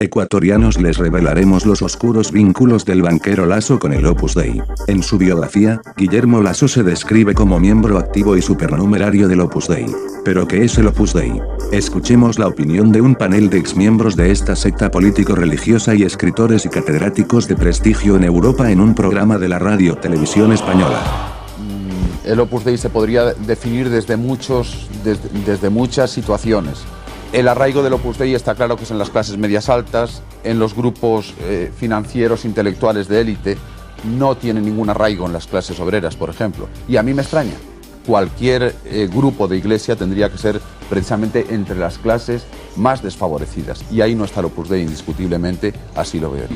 Ecuatorianos les revelaremos los oscuros vínculos del banquero Lasso con el Opus Dei. En su biografía, Guillermo Lasso se describe como miembro activo y supernumerario del Opus Dei. ¿Pero qué es el Opus Dei? Escuchemos la opinión de un panel de exmiembros de esta secta político-religiosa y escritores y catedráticos de prestigio en Europa en un programa de la Radio-Televisión Española. El Opus Dei se podría definir desde muchas situaciones. El arraigo del Opus Dei está claro que es en las clases medias altas, en los grupos financieros intelectuales de élite. No tiene ningún arraigo en las clases obreras, por ejemplo. Y a mí me extraña. Cualquier grupo de iglesia tendría que ser precisamente entre las clases más desfavorecidas. Y ahí no está el Opus Dei, indiscutiblemente, así lo veo.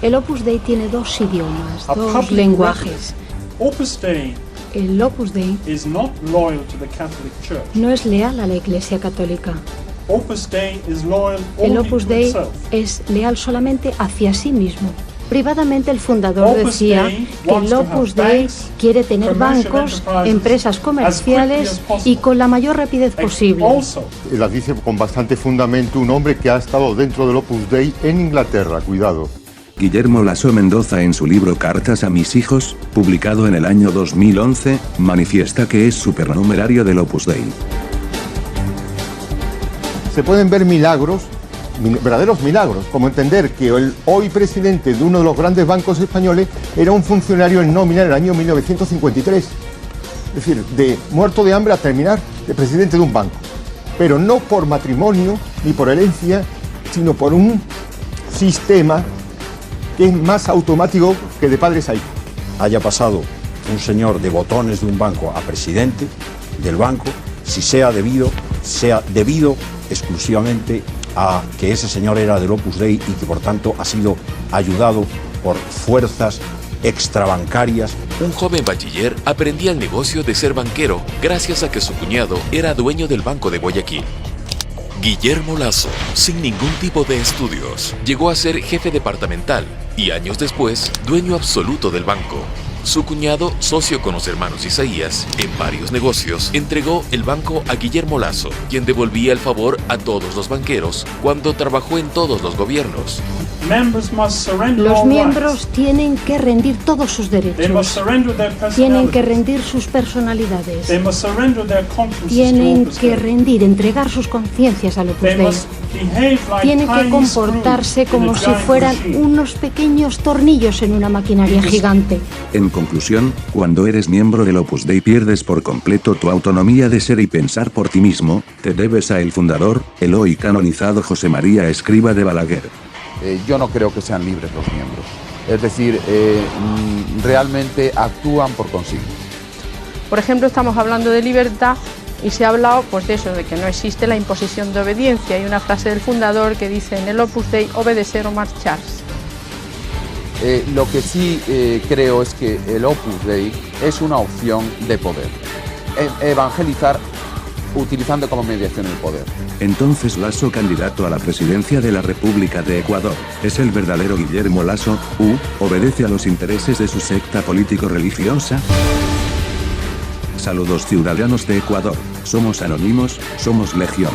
El Opus Dei tiene dos idiomas, dos lenguajes. El Opus Dei no es leal a la Iglesia Católica. El Opus Dei es leal solamente hacia sí mismo. Privadamente el fundador decía que el Opus Dei quiere tener bancos, empresas comerciales y con la mayor rapidez posible. La dice con bastante fundamento un hombre que ha estado dentro del Opus Dei en Inglaterra, cuidado. Guillermo Lasso Mendoza en su libro Cartas a mis hijos, publicado en el año 2011, manifiesta que es supernumerario del Opus Dei. Se pueden ver milagros, verdaderos milagros, como entender que el hoy presidente de uno de los grandes bancos españoles era un funcionario en nómina en el año 1953. Es decir, de muerto de hambre a terminar de presidente de un banco. Pero no por matrimonio ni por herencia, sino por un sistema que es más automático que de padres a hijos. Haya pasado un señor de botones de un banco a presidente del banco, si sea debido exclusivamente a que ese señor era del Opus Dei y que por tanto ha sido ayudado por fuerzas extrabancarias. Un joven bachiller aprendía el negocio de ser banquero gracias a que su cuñado era dueño del Banco de Guayaquil. Guillermo Lasso, sin ningún tipo de estudios, llegó a ser jefe departamental y años después, dueño absoluto del banco. Su cuñado, socio con los hermanos Isaías, en varios negocios, entregó el banco a Guillermo Lasso, quien devolvía el favor a todos los banqueros cuando trabajó en todos los gobiernos. Los miembros tienen que rendir todos sus derechos, tienen que rendir sus personalidades, tienen que rendir, entregar sus conciencias al Opus Dei, tienen que comportarse como si fueran unos pequeños tornillos en una maquinaria gigante. En conclusión, cuando eres miembro del Opus Dei pierdes por completo tu autonomía de ser y pensar por ti mismo, te debes a el fundador, el hoy canonizado José María Escrivá de Balaguer. Yo no creo que sean libres los miembros. Es decir, realmente actúan por consigna. Por ejemplo, estamos hablando de libertad y se ha hablado pues, de eso, de que no existe la imposición de obediencia. Hay una frase del fundador que dice en el Opus Dei, obedecer o marcharse. Lo que sí creo es que el Opus Dei es una opción de poder. Evangelizar utilizando como mediación el poder. Entonces Lasso, candidato a la presidencia de la República de Ecuador, ¿es el verdadero Guillermo Lasso, obedece a los intereses de su secta político-religiosa? Saludos ciudadanos de Ecuador, somos anónimos, somos legión.